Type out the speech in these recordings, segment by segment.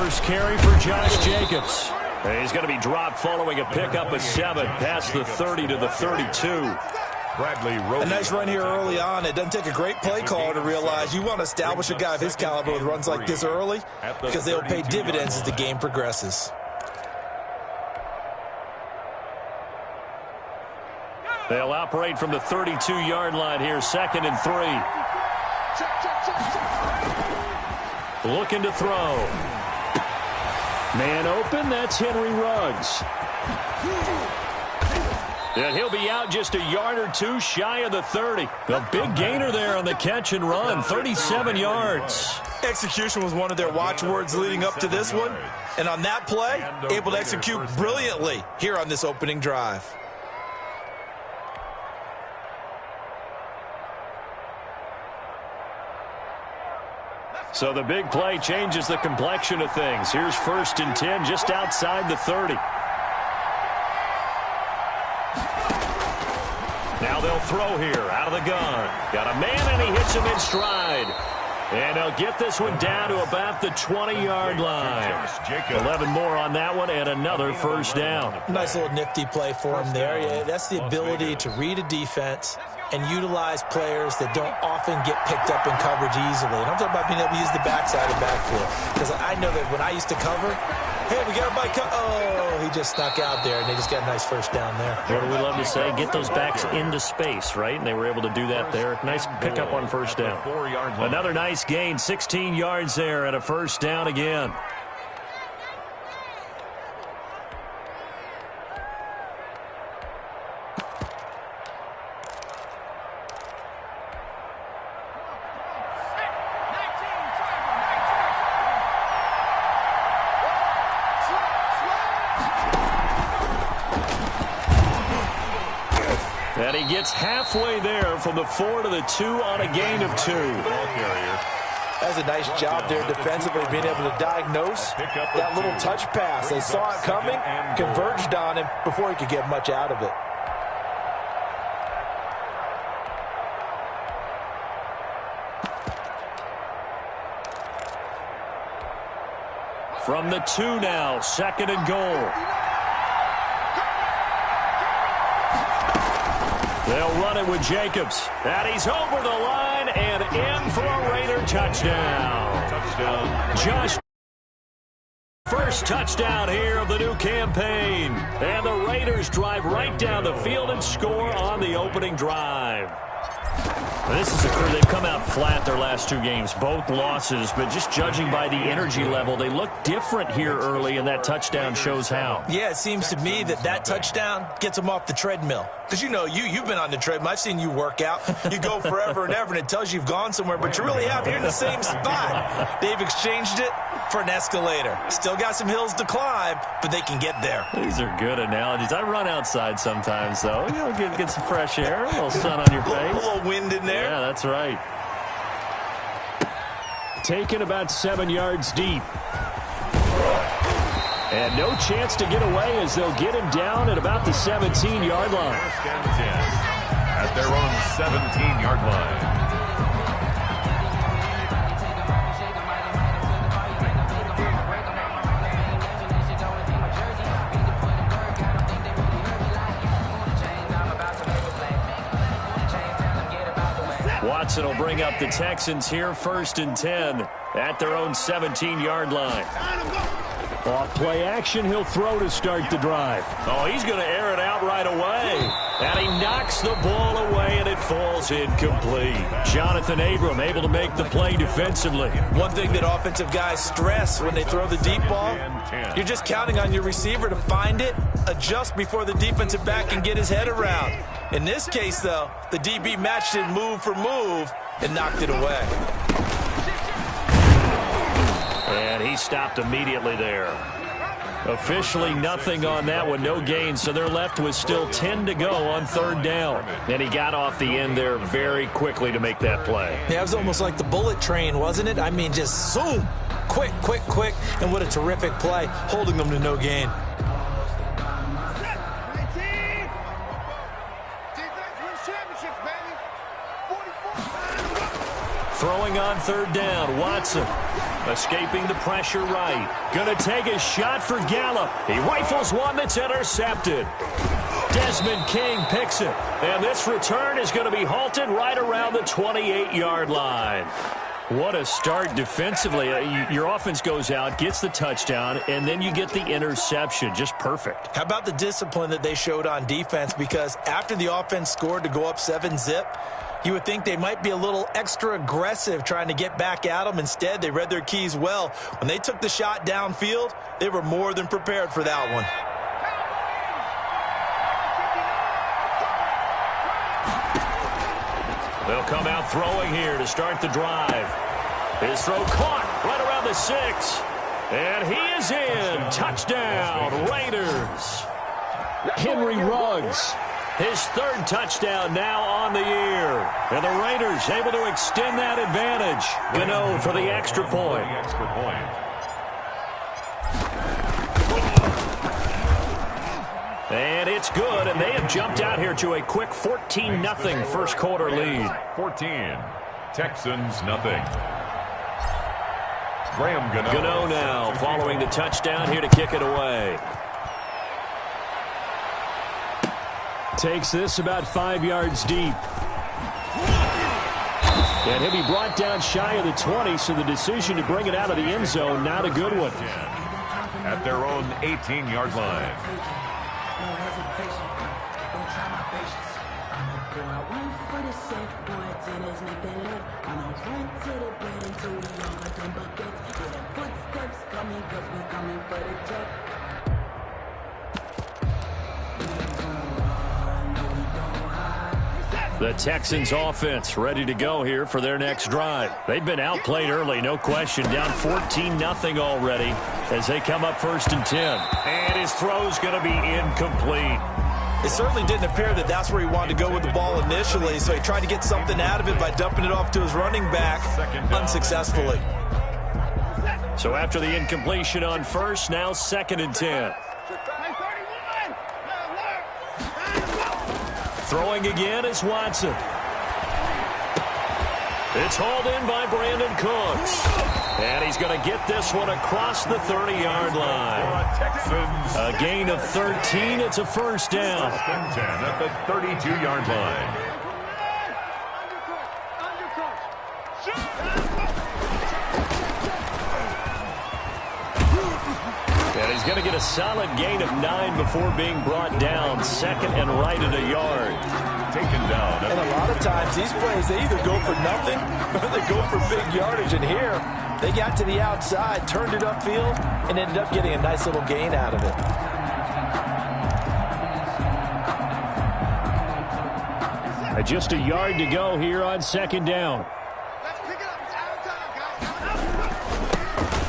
first carry for Josh Jacobs. He's going to be dropped following a pickup of 7 past the 30 to the 32. A nice run here early on. It doesn't take a great play caller to realize you want to establish a guy of his caliber with runs like this early because they'll pay dividends as the game progresses. They'll operate from the 32-yard line here, 2nd and 3. Looking to throw. Man open, that's Henry Ruggs. And he'll be out just a yard or two shy of the 30. A big gainer there on the catch and run, 37 yards. Execution was one of their watchwords leading up to this one. And on that play, able to execute brilliantly here on this opening drive. So the big play changes the complexion of things. Here's 1st and 10 just outside the 30. Now they'll throw here out of the gun. Got a man, and he hits him in stride. And they'll get this one down to about the 20-yard line. 11 more on that one, and another first down. Nice little nifty play for him there. Yeah, that's the ability to read a defense and utilize players that don't often get picked up in coverage easily. And I'm talking about being able to use the backside and backfield. Because I know that when I used to cover, hey, we got a bike. Oh, he just snuck out there, and they just got a nice first down there. What do we love to say? Get those backs into space, right? And they were able to do that there. Nice pickup on first down. Another nice gain, 16 yards there, and a first down again. And he gets halfway there from the 4 to the 2 on a gain of 2. That's a nice job there defensively, being able to diagnose that little touch pass. They saw it coming, converged on him before he could get much out of it. From the 2 now, 2nd and goal. They'll run it with Jacobs. And he's over the line and in for a Raider touchdown. Josh, first touchdown here of the new campaign. And the Raiders drive right down the field and score on the opening drive. This is a crew. They've come out flat their last 2 games, both losses, but just judging by the energy level, they look different here early, and that touchdown shows how. Yeah, it seems to me that touchdown gets them off the treadmill. Because, you know, you've been on the treadmill. I've seen you work out. You go forever and ever, and it tells you you've gone somewhere, but you really have. You're in the same spot. They've exchanged it for an escalator. Still got some hills to climb, but they can get there. These are good analogies. I run outside sometimes, though. You know, get some fresh air, a little sun on your face. A little wind in there. Yeah, that's right. Taken about 7 yards deep. And no chance to get away as they'll get him down at about the 17-yard line. First and 10 at their own 17-yard line. Watson will bring up the Texans here, 1st and 10 at their own 17-yard line. Off play action, he'll throw to start the drive. Oh, he's going to air it out right away. And he knocks the ball away, and it falls incomplete. Jonathan Abram able to make the play defensively. One thing that offensive guys stress when they throw the deep ball, you're just counting on your receiver to find it, adjust before the defensive back can get his head around. In this case, though, the DB matched it move for move and knocked it away. And he stopped immediately there. Officially nothing on that one, no gain, so they're left with still 10 to go on 3rd down. And he got off the end there very quickly to make that play. Yeah, it was almost like the bullet train, wasn't it? I mean, just zoom, quick, and what a terrific play, holding them to no gain. Throwing on 3rd down, Watson. Escaping the pressure right. Going to take a shot for Gallup. He rifles one that's intercepted. Desmond King picks it. And this return is going to be halted right around the 28-yard line. What a start defensively. Your offense goes out, gets the touchdown, and then you get the interception. Just perfect. How about the discipline that they showed on defense? Because after the offense scored to go up 7-zip, you would think they might be a little extra aggressive trying to get back at them. Instead, they read their keys well. When they took the shot downfield, they were more than prepared for that one. They'll come out throwing here to start the drive. His throw caught right around the 6. And he is in. Touchdown, Raiders. Henry Ruggs. His third touchdown now on the year. And the Raiders able to extend that advantage. Gano for the extra point. And it's good, and they have jumped out here to a quick 14-0 first quarter lead. 14, Texans nothing. Graham Gano. Gano now following the touchdown here to kick it away. Takes this about 5 yards deep. And he'll be brought down shy of the 20, so the decision to bring it out of the end zone, not a good one. At their own 18-yard line. The Texans offense ready to go here for their next drive. They've been outplayed early, no question. Down 14-0 already as they come up 1st and 10. And his throw's going to be incomplete. It certainly didn't appear that that's where he wanted to go with the ball initially, so he tried to get something out of it by dumping it off to his running back unsuccessfully. So after the incompletion on 1st, now 2nd and 10. Throwing again is Watson. It's hauled in by Brandon Cooks. And he's going to get this one across the 30-yard line. A gain of 13. It's a first down. 10 at the 32-yard line. And he's going to get a solid gain of 9 before being brought down. 2nd and right at a yard. Taken down. And a lot of times these plays, they either go for nothing or they go for big yardage. And here, they got to the outside, turned it upfield, and ended up getting a nice little gain out of it. Just a yard to go here on 2nd down.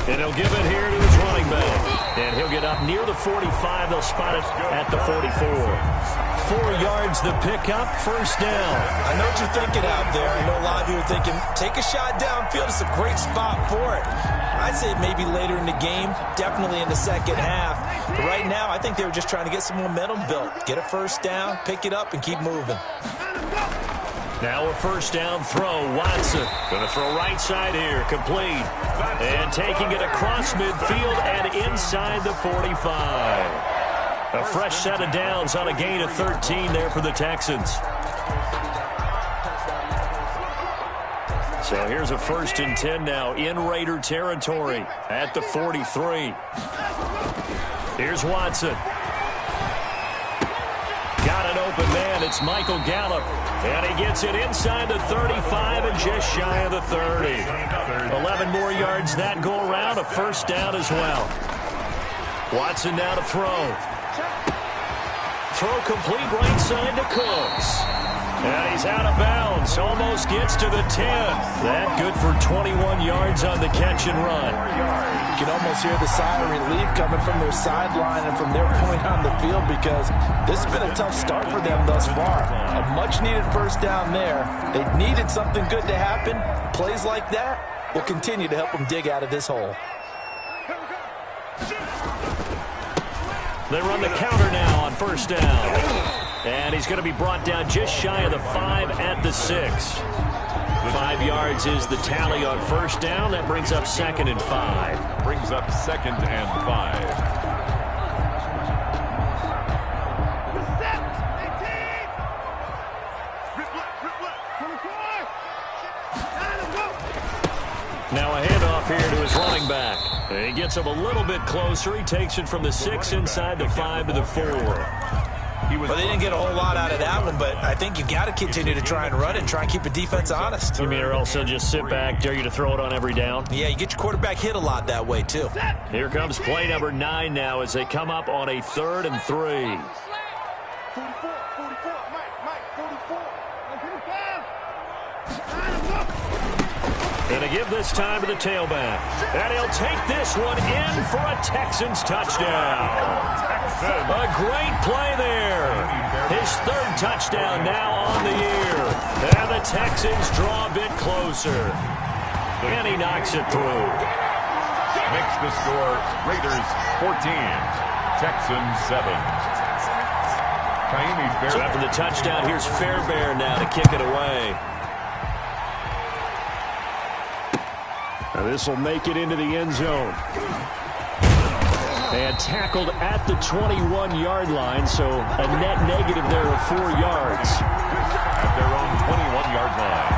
And he'll give it here to his running back. And he'll get up near the 45. They'll spot it at the 44. 4 yards the pickup, first down. I know what you're thinking out there. I know a lot of you are thinking, take a shot downfield. It's a great spot for it. I'd say maybe later in the game, definitely in the second half. But right now, I think they were just trying to get some momentum built. Get a first down, pick it up, and keep moving. Now a first down throw. Watson going to throw right side here. Complete. And taking it across midfield and inside the 45. A fresh set of downs on a gain of 13 there for the Texans. So here's a 1st and 10 now in Raider territory at the 43. Here's Watson. Got an open man. It's Michael Gallup. And he gets it inside the 35 and just shy of the 30. 11 more yards that go around. A first down as well. Watson now to throw. Throw complete right side to Cooks. And he's out of bounds. Almost gets to the 10. That good for 21 yards on the catch and run. You can almost hear the sigh of relief coming from their sideline and from their point on the field because this has been a tough start for them thus far. A much-needed first down there. They needed something good to happen. Plays like that will continue to help them dig out of this hole. They run the counter now on first down. And he's going to be brought down just shy of the 5 at the 6. 5 yards is the tally on first down. That brings up 2nd and 5. Brings up 2nd and 5. Now a handoff here to his running back. He gets him a little bit closer. He takes it from the 6 inside the 5 to the 4. Well, they didn't get a whole lot out of that one, but I think you've got to continue to try and run and try and keep the defense honest. You mean or else they'll just sit back, dare you to throw it on every down? Yeah, you get your quarterback hit a lot that way, too. Here comes play number 9 now as they come up on a 3rd and 3. And to give this time to the tailback. And he'll take this one in for a Texans touchdown. A great play there. His 3rd touchdown now on the year. And the Texans draw a bit closer. And he knocks it through. Makes the score Raiders 14, Texans 7. So after the touchdown, here's Fairbairn now to kick it away. Now this will make it into the end zone. And tackled at the 21-yard line, so a net negative there of 4 yards. At their own 21-yard line.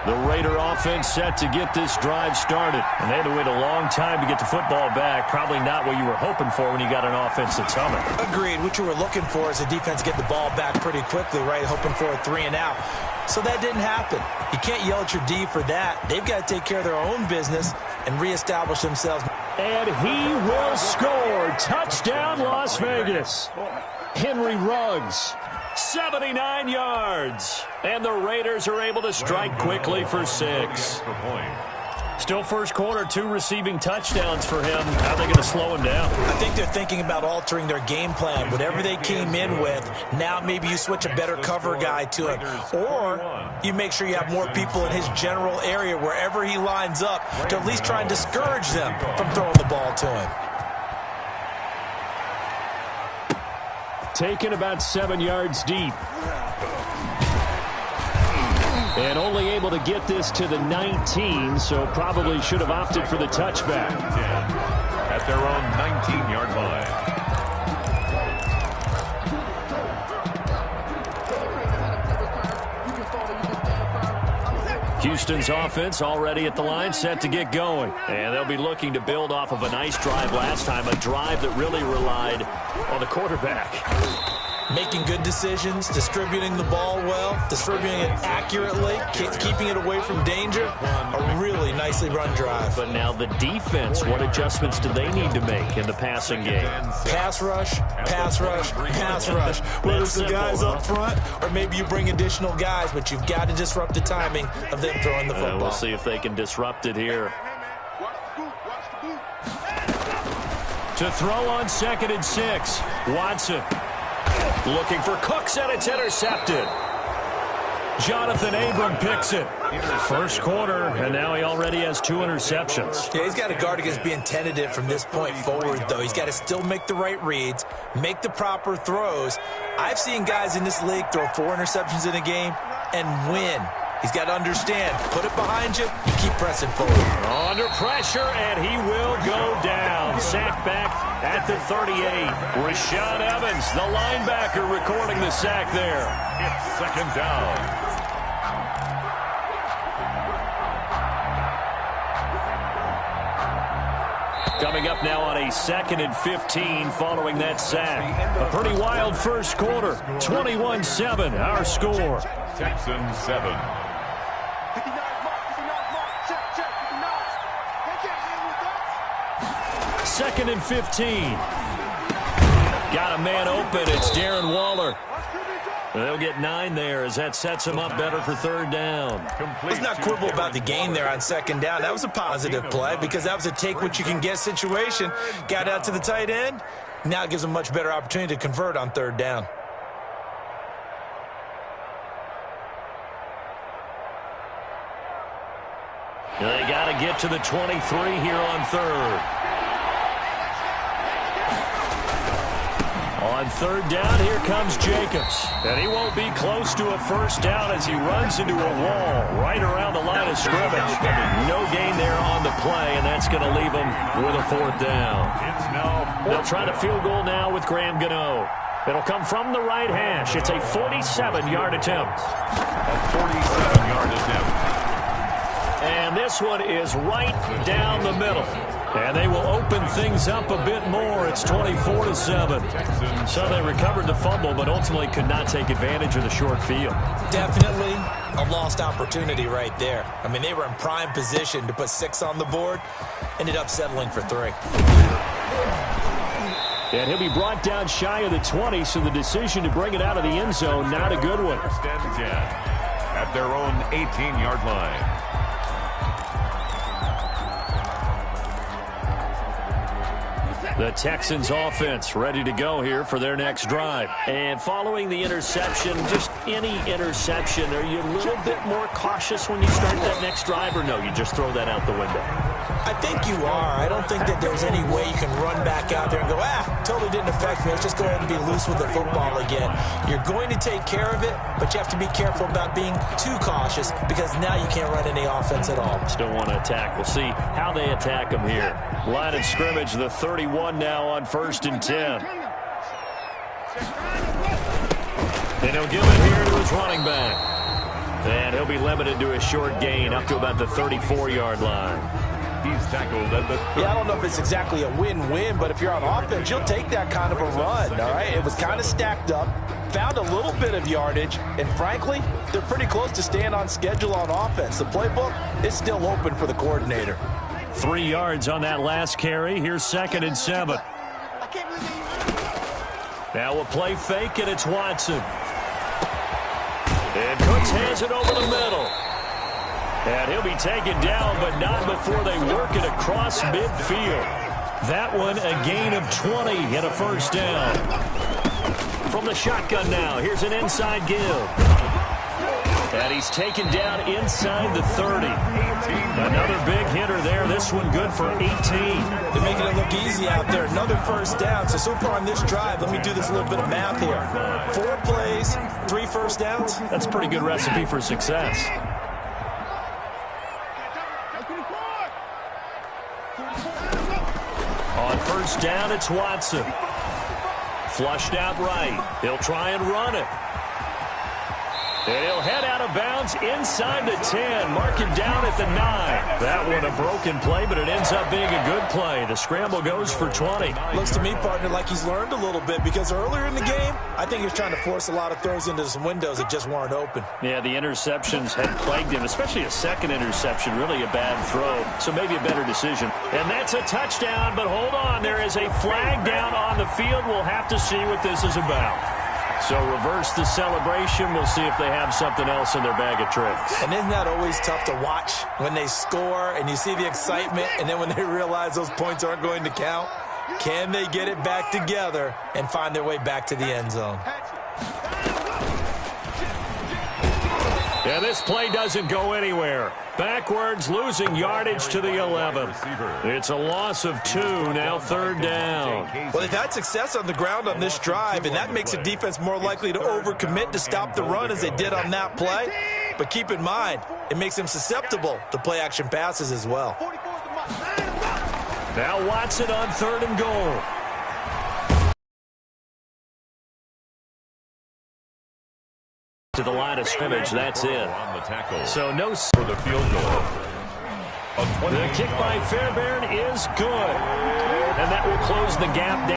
The Raider offense set to get this drive started. And they had to wait a long time to get the football back. Probably not what you were hoping for when you got an offense that's humming. Agreed. What you were looking for is the defense get the ball back pretty quickly, right? Hoping for a 3 and out. So that didn't happen. You can't yell at your D for that. They've got to take care of their own business and reestablish themselves. And he will score. Touchdown, Las Vegas. Henry Ruggs. 79 yards. And the Raiders are able to strike quickly for 6. Still first quarter, 2 receiving touchdowns for him. How are they going to slow him down? I think they're thinking about altering their game plan. Whatever they came in with, now maybe you switch a better cover guy to him. Or you make sure you have more people in his general area wherever he lines up to at least try and discourage them from throwing the ball to him. Taken about 7 yards deep. And only able to get this to the 19, so probably should have opted for the touchback. At their own 19-yard line. Houston's offense already at the line, set to get going. And they'll be looking to build off of a nice drive last time, a drive that really relied on the quarterback. Making good decisions, distributing the ball well, distributing it accurately, keeping it away from danger. A really nicely run drive. But now the defense, what adjustments do they need to make in the passing game? Pass rush, pass rush, pass rush. Whether it's the guys up front or maybe you bring additional guys, but you've got to disrupt the timing of them throwing the football. We'll see if they can disrupt it here. To throw on 2nd and 6, Watson. Looking for Cooks, and it's intercepted. Jonathan Abram picks it. First quarter, and now he already has 2 interceptions. Yeah, he's got to guard against being tentative from this point forward, though. He's got to still make the right reads, make the proper throws. I've seen guys in this league throw 4 interceptions in a game and win. He's got to understand, put it behind you, you keep pressing forward. Under pressure, and he will go down. Sack back at the 38. Rashaan Evans, the linebacker, recording the sack there. It's 2nd down. Coming up now on a 2nd and 15 following that sack. A pretty wild first quarter. 21-7, our score. Texans 7. 2nd and 15. Got a man open. It's Darren Waller. They'll get 9 there as that sets him up better for 3rd down. Let's not quibble about the gain there on 2nd down. That was a positive play because that was a take-what-you-can-get situation. Got out to the tight end. Now it gives them a much better opportunity to convert on 3rd down. They got to get to the 23 here on 3rd. On third down, here comes Jacobs. And he won't be close to a first down as he runs into a wall right around the line of scrimmage. No gain there on the play, and that's going to leave him with a fourth down. They'll try to field goal now with Graham Gano. It'll come from the right hash. It's a 47-yard attempt. A 47-yard attempt. And this one is right down the middle. And they will open things up a bit more. It's 24-7. So they recovered the fumble, but ultimately could not take advantage of the short field. Definitely a lost opportunity right there. I mean, they were in prime position to put 6 on the board. Ended up settling for 3. And he'll be brought down shy of the 20, so the decision to bring it out of the end zone, not a good one. First and 10 at their own 18-yard line. The Texans offense ready to go here for their next drive. And following the interception, just any interception, are you a little bit more cautious when you start that next drive, or no, you just throw that out the window? I think you are. I don't think that there's any way you can run back out there and go, totally didn't affect me. Let's just go ahead and be loose with the football again. You're going to take care of it, but you have to be careful about being too cautious because now you can't run any offense at all. Still want to attack. We'll see how they attack them here. Line of scrimmage, the 31 now on first and 10. And he'll give it here to his running back. And he'll be limited to a short gain up to about the 34-yard line. He's tackled at the 30. Yeah, I don't know if it's exactly a win-win, but if you're on offense, you'll take that kind of a run, all right? It was kind of stacked up, found a little bit of yardage, and frankly, they're pretty close to staying on schedule on offense. The playbook is still open for the coordinator. 3 yards on that last carry. Here's 2nd and 7. Now we'll play fake, and it's Watson. And Cooks has it over the middle. And he'll be taken down, but not before they work it across midfield. That one a gain of 20 and a first down. From the shotgun now, here's an inside give. And he's taken down inside the 30. Another big hitter there. This one good for 18. They're making it look easy out there. Another first down. So far on this drive, let me do this little bit of math here. 4 plays, 3 first downs. That's a pretty good recipe for success. On first down, it's Watson. Flushed out right. He'll try and run it. And he'll head out of bounds inside the 10. Mark it down at the 9. That one a broken play, but it ends up being a good play. The scramble goes for 20. Looks to me, partner, like he's learned a little bit because earlier in the game, I think he was trying to force a lot of throws into some windows that just weren't open. Yeah, the interceptions had plagued him, especially a second interception, really a bad throw. So maybe a better decision. And that's a touchdown, but hold on. There is a flag down on the field. We'll have to see what this is about. So reverse the celebration. We'll see if they have something else in their bag of tricks. And isn't that always tough to watch when they score and you see the excitement and then when they realize those points aren't going to count? Can they get it back together and find their way back to the end zone? Yeah, this play doesn't go anywhere. Backwards, losing yardage to the 11. It's a loss of 2, now 3rd down. Well, they've had success on the ground on this drive, and that makes the defense more likely to overcommit to stop the run as they did on that play. But keep in mind, it makes them susceptible to play-action passes as well. Now Watson on 3rd and goal. To the line of scrimmage, that's it. So no for the field goal. The kick by Fairbairn is good. And that will close the gap down.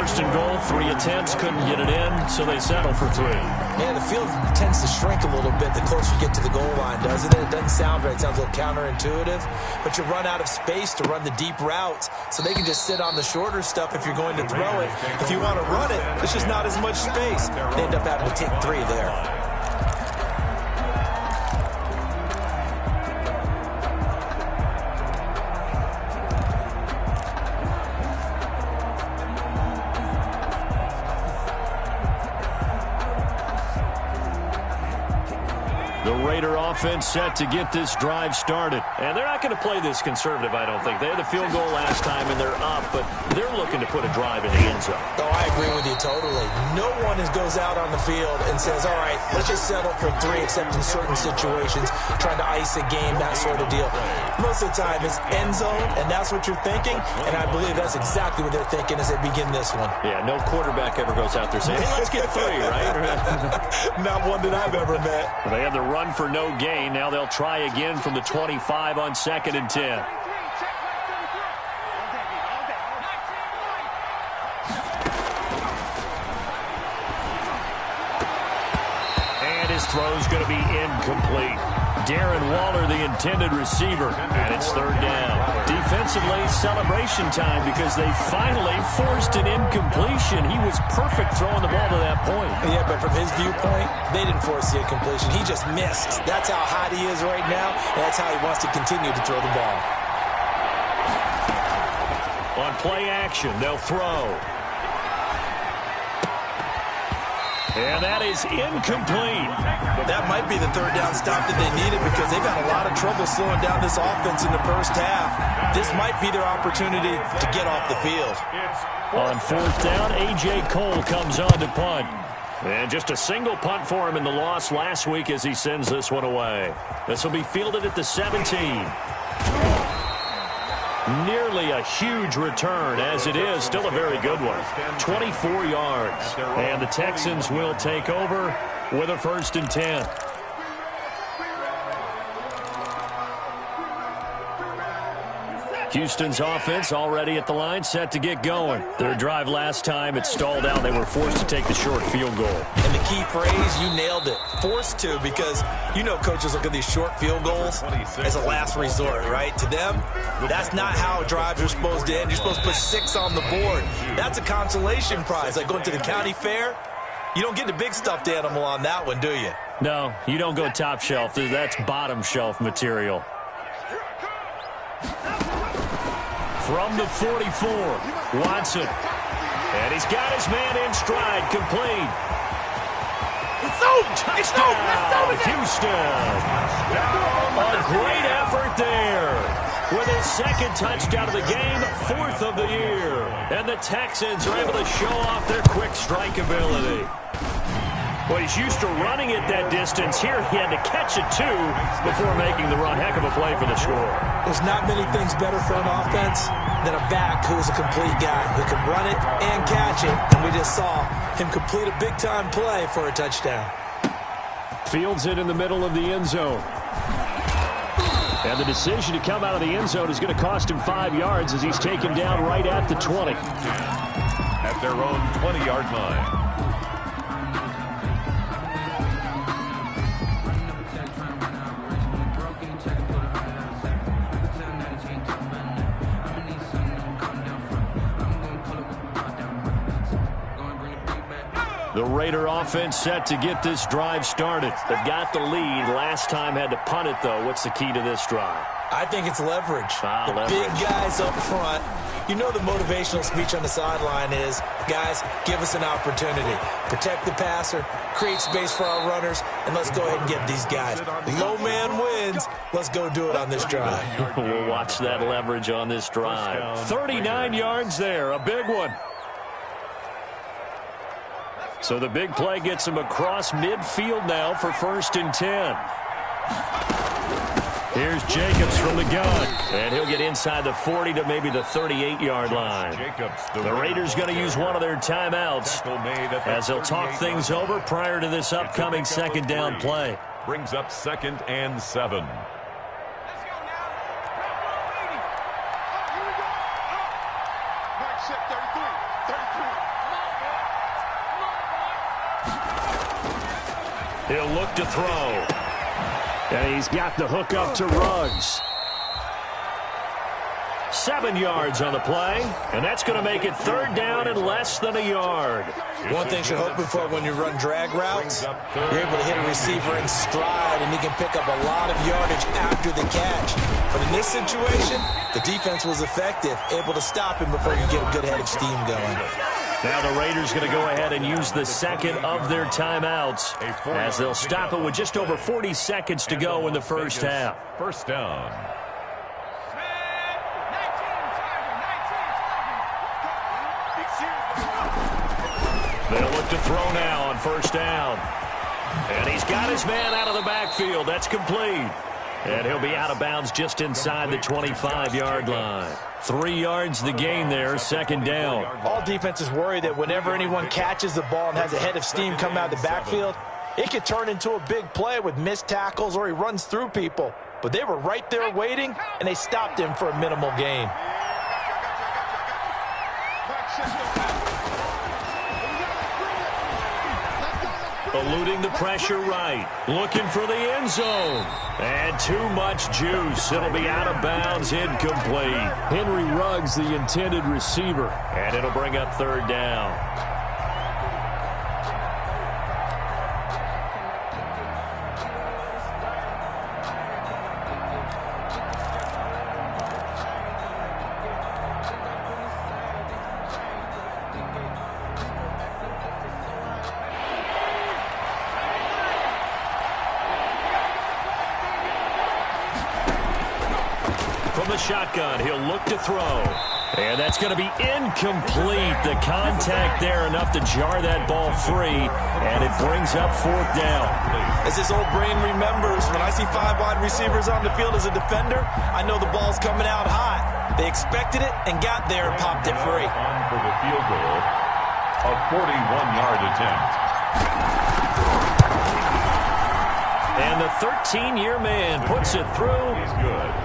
1st and goal, 3 attempts, couldn't get it in, so they settle for 3. Yeah, the field tends to shrink a little bit the closer you get to the goal line, doesn't it? It doesn't sound right. It sounds a little counterintuitive. But you run out of space to run the deep routes, so they can just sit on the shorter stuff if you're going to throw it. If you want to run it, there's just not as much space. They end up having to take 3 there. The Raider offense set to get this drive started. And they're not going to play this conservative, I don't think. They had a field goal last time, and they're up, but they're looking to put a drive in the end zone. Oh, I agree with you totally. No one goes out on the field and says, all right, let's just settle for 3, except in certain situations, trying to ice a game, that sort of deal. Most of the time, it's end zone, and that's what you're thinking, and I believe that's exactly what they're thinking as they begin this one. Yeah, no quarterback ever goes out there saying, hey, let's get 3, right? Not one that I've ever met. They have the run for no gain. Now they'll try again from the 25 on 2nd and 10. His throw's going to be incomplete. Darren Waller, the intended receiver, and it's 3rd down. Defensively, celebration time because they finally forced an incompletion. He was perfect throwing the ball to that point. Yeah, but from his viewpoint, they didn't force the incompletion. He just missed. That's how hot he is right now, and that's how he wants to continue to throw the ball. On play action, they'll throw. And that is incomplete. That might be the 3rd down stop that they needed because they've had a lot of trouble slowing down this offense in the first half. This might be their opportunity to get off the field. On 4th down, A.J. Cole comes on to punt. And just a single punt for him in the loss last week as he sends this one away. This will be fielded at the 17. Nearly a huge return, as it is still a very good one. 24 yards. And the Texans will take over with a 1st and 10. Houston's offense already at the line, set to get going. Their drive last time, it stalled out. They were forced to take the short field goal. And the key phrase, you nailed it. Forced to, because you know coaches look at these short field goals as a last resort, right? To them, that's not how drives are supposed to end. You're supposed to put 6 on the board. That's a consolation prize. Like going to the county fair, you don't get the big stuffed animal on that one, do you? No, you don't go top shelf. That's bottom shelf material. From the 44, Watson. And he's got his man in stride, complete. It's over! It's over! Let's go with Houston. A great effort there. With his 2nd touchdown of the game, 4th of the year. And the Texans are able to show off their quick strike ability. Well, he's used to running it that distance. Here he had to catch it, too, before making the run. Heck of a play for the score. There's not many things better for an offense than a back who's a complete guy who can run it and catch it. And we just saw him complete a big-time play for a touchdown. Fields it in the middle of the end zone. And the decision to come out of the end zone is going to cost him 5 yards as he's taken down right at the 20. At their own 20-yard line. The Raider offense set to get this drive started. They've got the lead. Last time had to punt it, though. What's the key to this drive? I think it's leverage. Leverage. Big guys up front. You know the motivational speech on the sideline is, guys, give us an opportunity. Protect the passer, create space for our runners, and let's go ahead and get these guys. Low man wins. Let's go do it on this drive. We'll watch that leverage on this drive. 39 yards there, a big one. So the big play gets him across midfield now for 1st and 10. Here's Jacobs from the gun, and he'll get inside the 40 to maybe the 38-yard line. The Raiders going to use one of their timeouts as they'll talk things over prior to this upcoming 2nd down play. Brings up 2nd and 7. He'll look to throw. And he's got the hook up to Ruggs. 7 yards on the play, and that's going to make it 3rd down and less than a yard. One thing you're hoping for when you run drag routes, you're able to hit a receiver in stride, and he can pick up a lot of yardage after the catch. But in this situation, the defense was effective, able to stop him before you get a good head of steam going. Now the Raiders going to go ahead and use the second of their timeouts as they'll stop it with just over 40 seconds to go in the first half. First down. They'll look to throw now on first down. And he's got his man out of the backfield. That's complete. And he'll be out of bounds just inside the 25-yard line. 3 yards the gain there, second down. All defenses worry that whenever anyone catches the ball and has a head of steam come out of the backfield, it could turn into a big play with missed tackles or he runs through people. But they were right there waiting, and they stopped him for a minimal gain. Eluding the pressure right. Looking for the end zone. And too much juice. It'll be out of bounds, incomplete. Henry Ruggs, the intended receiver. And it'll bring up third down. From the shotgun, he'll look to throw. And that's going to be incomplete. The contact there enough to jar that ball free. And it brings up fourth down. As this old brain remembers, when I see 5 wide receivers on the field as a defender, I know the ball's coming out hot. They expected it and got there and popped it free. For the field goal, a 41-yard attempt. And the 13-year man puts it through.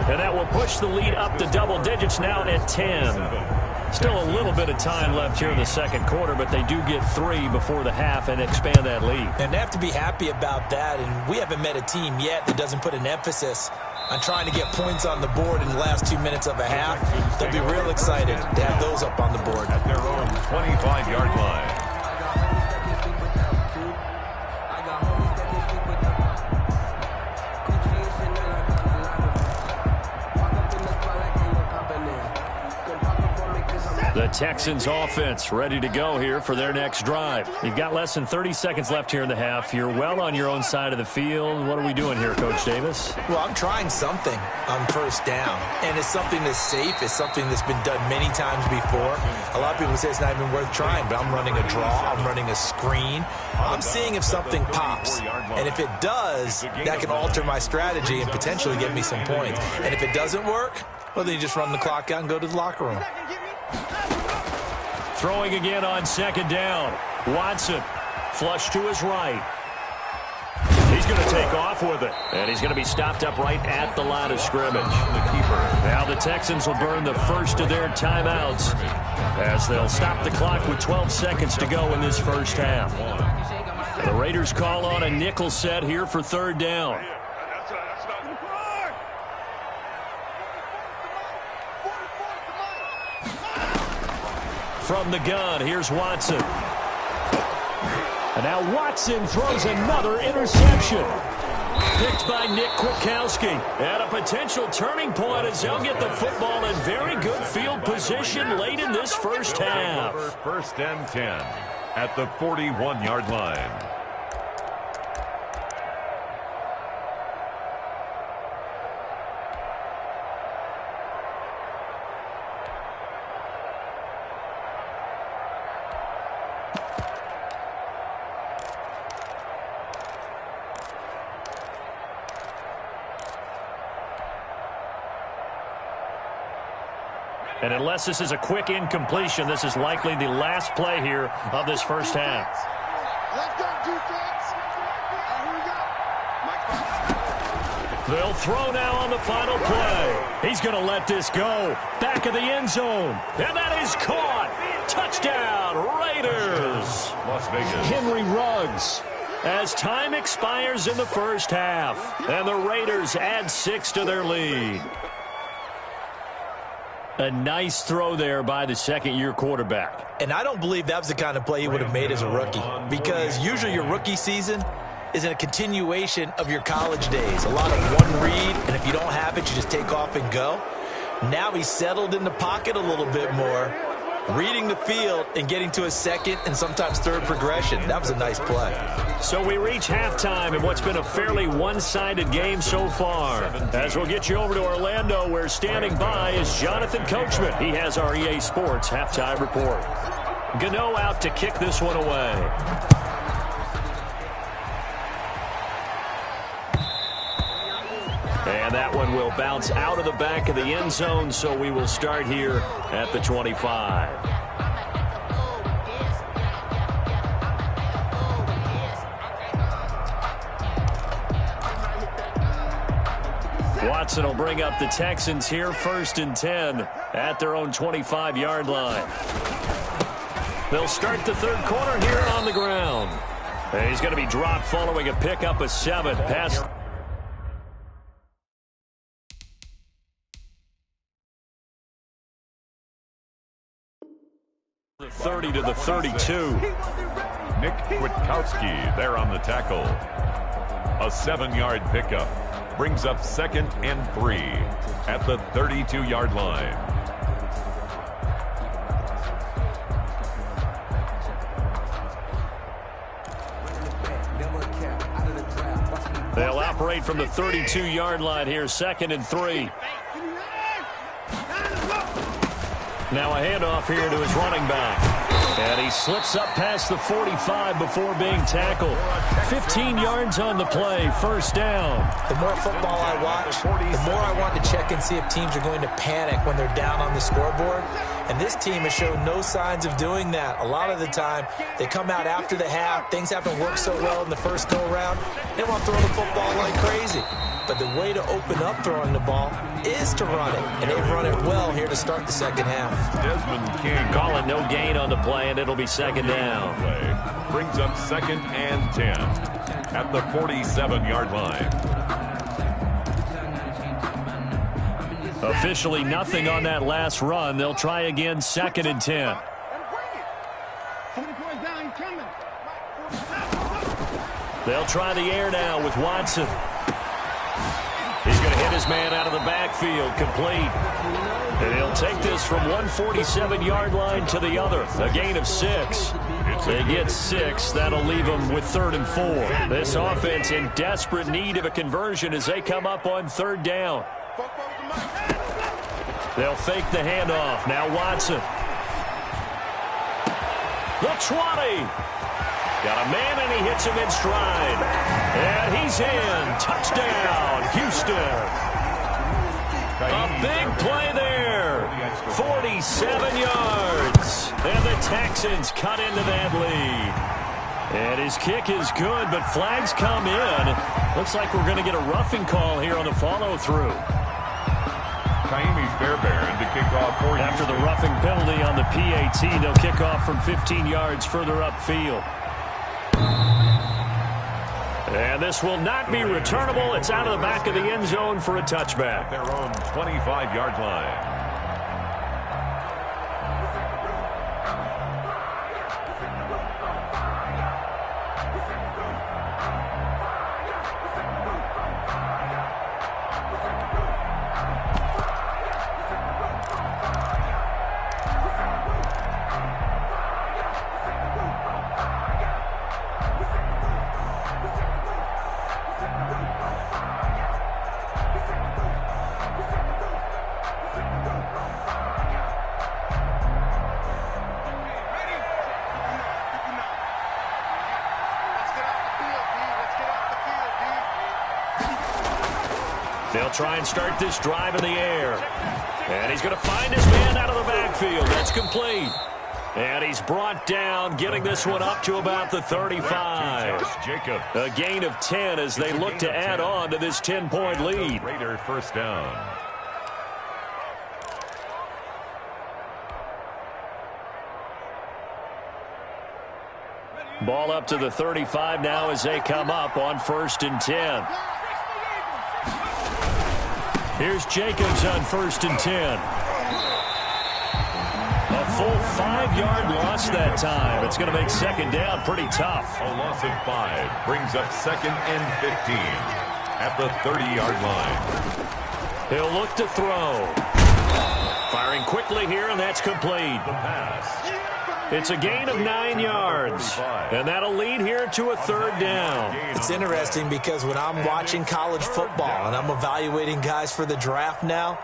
And that will push the lead up to double digits now at 10. Still a little bit of time left here in the second quarter, but they do get 3 before the half and expand that lead. And they have to be happy about that. And we haven't met a team yet that doesn't put an emphasis on trying to get points on the board in the last 2 minutes of a half. They'll be real excited to have those up on the board. At their own 25-yard line. The Texans offense ready to go here for their next drive. You've got less than 30 seconds left here in the half. You're well on your own side of the field. What are we doing here, Coach Davis? Well, I'm trying something on first down, and it's something that's safe. It's something that's been done many times before. A lot of people say it's not even worth trying, but I'm running a draw. I'm running a screen. I'm seeing if something pops, and if it does, that can alter my strategy and potentially get me some points. And if it doesn't work, well, then you just run the clock out and go to the locker room. Throwing again on second down. Watson, flush to his right. He's going to take off with it. And he's going to be stopped up right at the line of scrimmage. The keeper. Now the Texans will burn the first of their timeouts as they'll stop the clock with 12 seconds to go in this first half. The Raiders call on a nickel set here for third down. From the gun, here's Watson. And now Watson throws another interception. Picked by Nick Kwiatkowski. And a potential turning point as they'll get the football in very good field position late in this first half. First and 10 at the 41-yard line. And unless this is a quick incompletion, this is likely the last play here of this first half. Let's go, defense. They'll throw now on the final play. He's going to let this go. Back of the end zone. And that is caught. Touchdown, Raiders. Las Vegas. Henry Ruggs. As time expires in the first half. And the Raiders add 6 to their lead. A nice throw there by the second-year quarterback. And I don't believe that was the kind of play he would have made as a rookie, because usually your rookie season is a continuation of your college days. A lot of one read, and if you don't have it, you just take off and go. Now he's settled in the pocket a little bit more, reading the field and getting to a second and sometimes third progression. That was a nice play. So we reach halftime in what's been a fairly one-sided game so far. As we'll get you over to Orlando, where standing by is Jonathan Coachman. He has our EA Sports halftime report. Gano out to kick this one away. And that one will bounce out of the back of the end zone, so we will start here at the 25. Watson will bring up the Texans here, 1st and 10 at their own 25-yard line. They'll start the third quarter here on the ground. And he's going to be dropped following a pickup of 7. Pass. 30 to the 32. Nick Kwiatkowski there on the tackle. A 7-yard pickup brings up 2nd and 3 at the 32-yard line. They'll operate from the 32-yard line here, 2nd and 3. Now a handoff here to his running back. And he slips up past the 45 before being tackled. 15 yards on the play, 1st down. The more football I watch, the more I want to check and see if teams are going to panic when they're down on the scoreboard. And this team has shown no signs of doing that. A lot of the time, they come out after the half. Things haven't worked so well in the first go-around. They want to throw the football like crazy. But the way to open up throwing the ball is to run it. And they've run it well here to start the second half. Desmond King calling no gain on the play, and it'll be 2nd down. Brings up 2nd and 10 at the 47-yard line. Officially nothing on that last run. They'll try again, 2nd and 10. They'll try the air now with Watson. He's going to hit his man out of the backfield, complete. And he'll take this from 147-yard line to the other, a gain of 6. They get 6. That'll leave them with 3rd and 4. This offense in desperate need of a conversion as they come up on 3rd down. They'll fake the handoff. Now Watson. The 20. Got a man, and he hits him in stride. And he's in. Touchdown, Houston. A big play there. 47 yards. And the Texans cut into that lead. And his kick is good, but flags come in. Looks like we're going to get a roughing call here on the follow-through. Kaimi Fairbairn to kick off for you. After the roughing penalty on the PAT, they'll kick off from 15 yards further upfield. And this will not be returnable. It's out of the back of the end zone for a touchback. Their own 25-yard line. They'll try and start this drive in the air. And he's going to find his man out of the backfield. That's complete. And he's brought down, getting this one up to about the 35. A gain of 10 as they look to add on to this 10-point lead. Raider 1st down. Ball up to the 35 now as they come up on 1st and 10. Here's Jacobs on 1st and 10. A full 5-yard loss that time. It's going to make 2nd down pretty tough. A loss of 5 brings up 2nd and 15 at the 30-yard line. He'll look to throw. Firing Firing quickly here, and that's complete. The pass. It's a gain of 9 yards, and that'll lead here to a third down. It's interesting because when I'm watching college football and I'm evaluating guys for the draft now,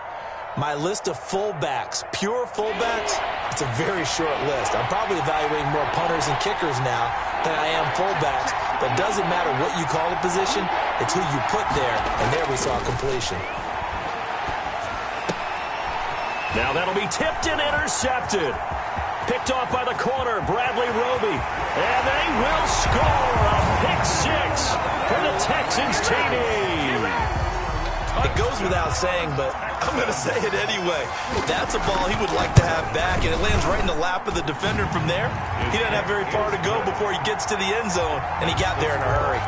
my list of fullbacks, pure fullbacks, it's a very short list. I'm probably evaluating more punters and kickers now than I am fullbacks, but it doesn't matter what you call the position, it's who you put there, and there we saw completion. Now that'll be tipped and intercepted. Picked off by the corner, Bradley Roby. And they will score a pick six for the Texans TD. It goes without saying, but I'm going to say it anyway. That's a ball he would like to have back, and it lands right in the lap of the defender from there. He doesn't have very far to go before he gets to the end zone, and he got there in a hurry.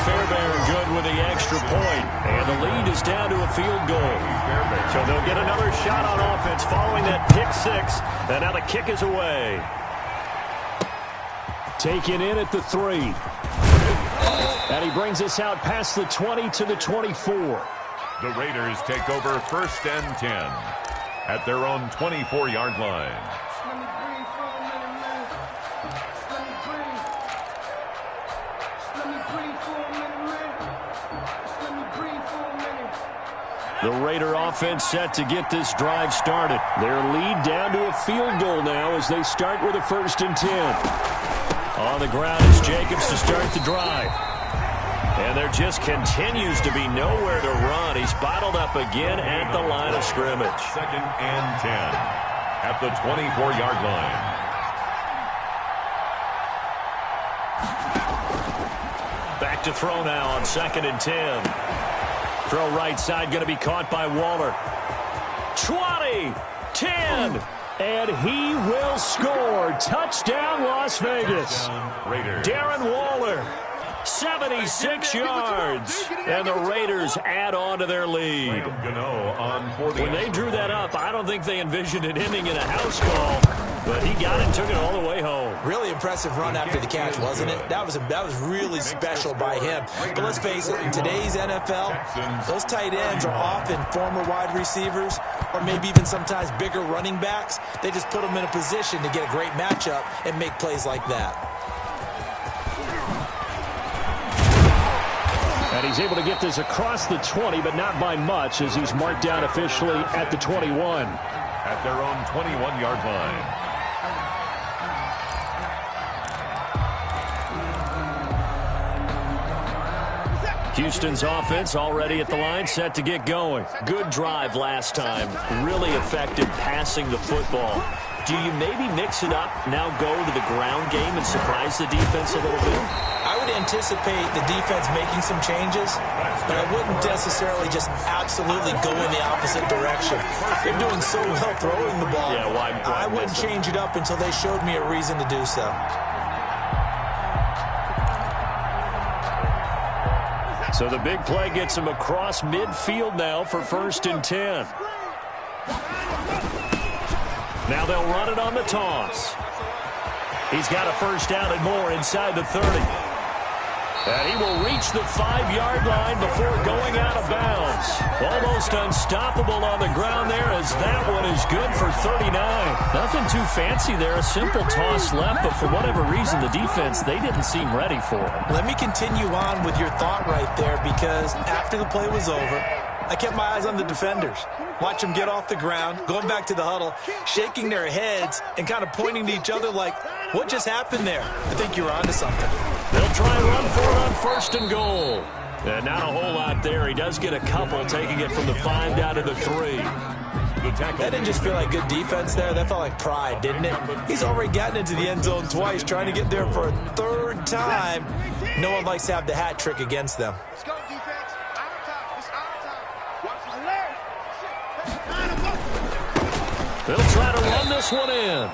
Fairbairn good with the extra point, and the lead is down to a field goal. So they'll get another shot on offense following that pick six, and now the kick is away. Taken in at the 3. And he brings us out past the 20 to the 24. The Raiders take over 1st and 10 at their own 24-yard line. The Raider offense set to get this drive started. Their lead down to a field goal now as they start with a 1st and 10. On the ground is Jacobs to start the drive. And there just continues to be nowhere to run. He's bottled up again at the line of scrimmage. 2nd and 10 at the 24-yard line. Back to throw now on 2nd and 10. Throw right side going to be caught by Waller. 20, 10, and he will score. Touchdown, Las Vegas. Raiders. Darren Waller. 76 yards, and the Raiders add on to their lead. When they drew that up, I don't think they envisioned it ending in a house call, but he got it and took it all the way home. Really impressive run after the catch, wasn't it? That was really special by him. But let's face it, in today's NFL, those tight ends are often former wide receivers or maybe even sometimes bigger running backs. They just put them in a position to get a great matchup and make plays like that. And he's able to get this across the 20, but not by much, as he's marked down officially at the 21. At their own 21-yard line. Houston's offense already at the line, set to get going. Good drive last time. Really effective passing the football. Do you maybe mix it up, now go to the ground game and surprise the defense a little bit? I would anticipate the defense making some changes, but I wouldn't necessarily just absolutely go in the opposite direction. They're doing so well throwing the ball. Yeah, why I wouldn't change it up until they showed me a reason to do so. So the big play gets him across midfield now for 1st and 10. Now they'll run it on the toss. He's got a 1st down and more inside the 30. And he will reach the 5-yard line before going out of bounds. Almost unstoppable on the ground there, as that one is good for 39. Nothing too fancy there, a simple toss left, but for whatever reason, the defense, they didn't seem ready for it. Let me continue on with your thought right there, because after the play was over, I kept my eyes on the defenders. Watch them get off the ground, going back to the huddle, shaking their heads and kind of pointing to each other like, what just happened there? I think you're onto something. They'll try and run for it on 1st and goal. And not a whole lot there. He does get a couple, taking it from the 5 down to the 3. That didn't just feel like good defense there. That felt like pride, didn't it? He's already gotten into the end zone twice, trying to get there for a 3rd time. No one likes to have the hat trick against them. They'll try to run this one in.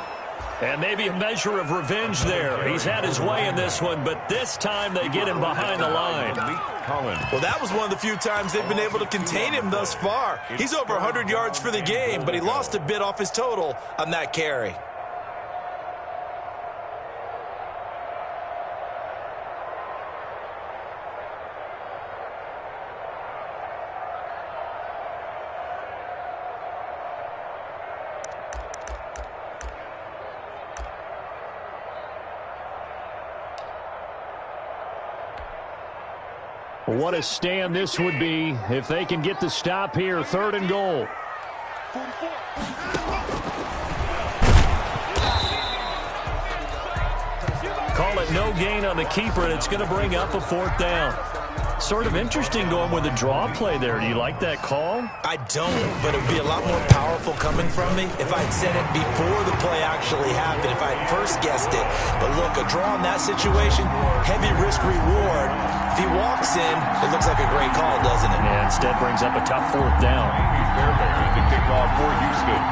And maybe a measure of revenge there. He's had his way in this one, but this time they get him behind the line. Well, that was one of the few times they've been able to contain him thus far. He's over 100 yards for the game, but he lost a bit off his total on that carry. What a stand this would be if they can get the stop here. 3rd and goal. Call it no gain on the keeper, and it's going to bring up a 4th down. Sort of interesting going with a draw play there. Do you like that call? I don't, but it would be a lot more powerful coming from me if I'd said it before the play actually happened, if I'd first guessed it. But look, a draw in that situation, heavy risk reward. If he walks in, it looks like a great call, doesn't it? Yeah, instead brings up a tough 4th down. Fairbairn, the kickoff for Houston.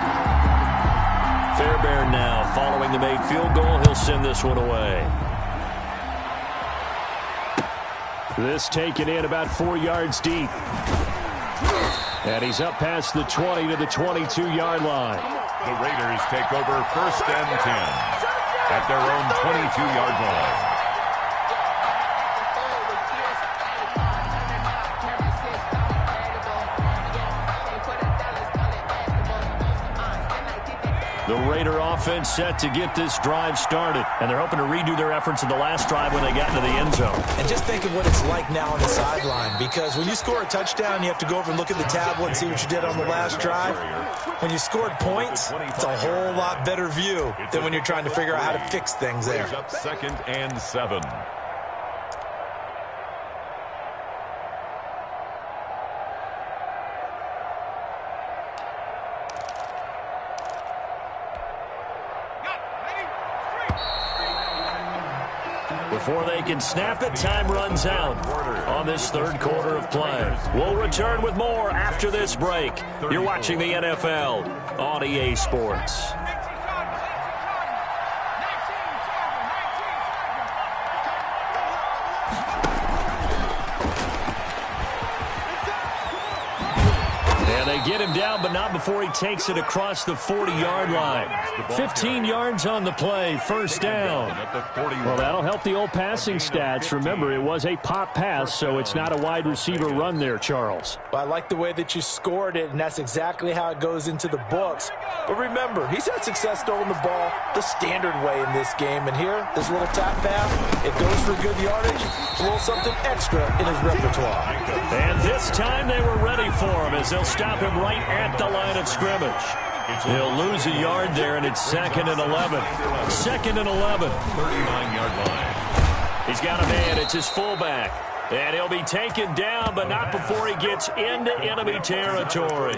Fairbairn now, following the made field goal, he'll send this one away. This taken in about 4 yards deep. And he's up past the 20 to the 22-yard line. The Raiders take over 1st and 10 at their own 22-yard line. The Raider offense set to get this drive started. And they're hoping to redo their efforts in the last drive when they got into the end zone. And just think of what it's like now on the sideline. Because when you score a touchdown, you have to go over and look at the tablet and see what you did on the last drive. When you scored points, it's a whole lot better view than when you're trying to figure out how to fix things there. Up 2nd and 7. Before they can snap it, time runs out on this 3rd quarter of play. We'll return with more after this break. You're watching the NFL on EA Sports. Get him down, but not before he takes it across the 40-yard line. 15 yards on the play, 1st down. Well, that'll help the old passing stats. Remember, it was a pop pass, so it's not a wide receiver run there, Charles. Well, I like the way that you scored it, and that's exactly how it goes into the books. But remember, he's had success throwing the ball the standard way in this game. And here, this little tap pass, it goes for good yardage, a little something extra in his repertoire. And this time they were ready for him as they'll stop him right at the line of scrimmage. He'll lose a yard there, and it's 2nd and 11. 2nd and 11. 39-yard line. He's got a man. It's his fullback. And he'll be taken down, but not before he gets into enemy territory.